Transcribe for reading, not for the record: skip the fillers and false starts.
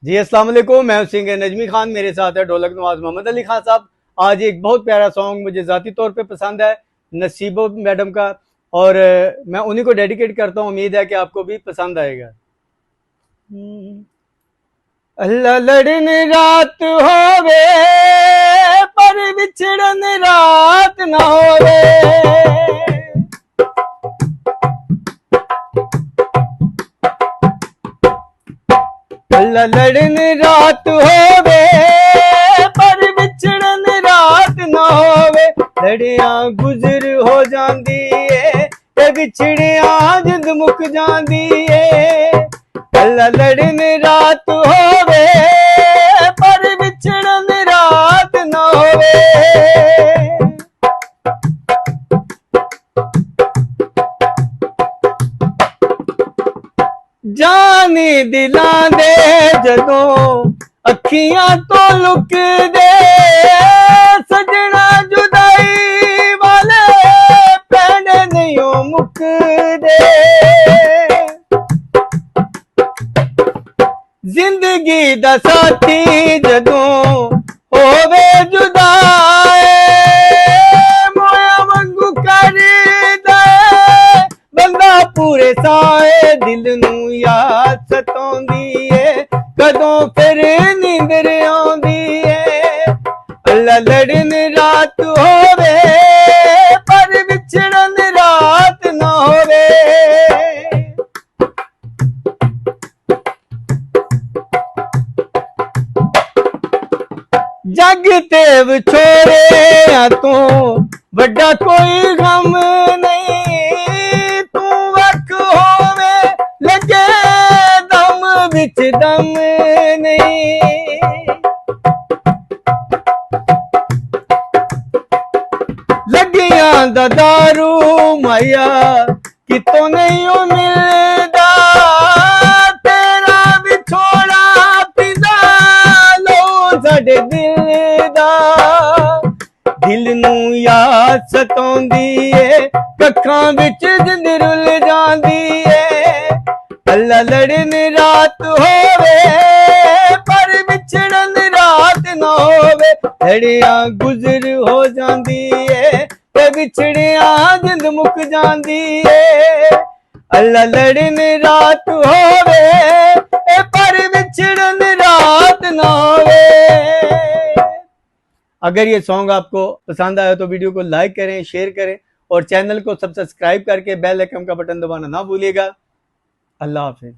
जी अस्सलाम वालेकुम, मैं सिंगर नजमी खान, मेरे साथ है ढोलक नवाज मोहम्मद अली खान साहब। आज एक बहुत प्यारा सॉन्ग मुझे ज़ाती तौर पे पसंद है, नसीबो मैडम का, और मैं उन्हीं को डेडिकेट करता हूँ। उम्मीद है कि आपको भी पसंद आएगा। अल्लाह लड़न रात होवे पर बिछड़न रात ना होवे, अल्लाह लड़न रात होवे पर बिछड़न रात ना होवे। लड़िया गुजर हो जांदी है ते बिछड़िया जिंद मुक जांदी है। अल्लाह लड़न रात होवे पर बिछड़न रात ना होवे। जानी दिलां दे जदों अखियां तो लुक दे, सजना जुदाई वाले पैने नहीं मुक दे। जिंदगी दा साथी जदों होवे जुदाए, मोया वांगू कर दे बंदा पूरे साए। दिल नू याद सताउंदी है कदों फिर नींदर आउंदी है। अल्लाह लड़न रात होवे पर बिछड़न रात ना होवे। जग ते विछोड़े तो बड़ा कोई गम नहीं, तू वक होवे लगे दम बिच दम नहीं। लगियां दा दारू माया कितों नहीं मिलदा, तेरा विछोड़ा पिंदा लो साडे दिल दा। दिल नू याद सताउंदी है कखां विच जिंद रुल जांदी है। अल्लाह लड़न रात होवे पर बिछड़न रात ना होवे। लड़िया गुजर हो जांदी है ते बिछड़िया जिंद मुक जांदी है। अल्लाह लड़न रात होवे पर बिछड़न रात ना होवे। अगर ये सॉन्ग आपको पसंद आया तो वीडियो को लाइक करें, शेयर करें और चैनल को सब्सक्राइब करके बेल आइकन का बटन दबाना ना भूलिएगा। अल्लाह हाफिज।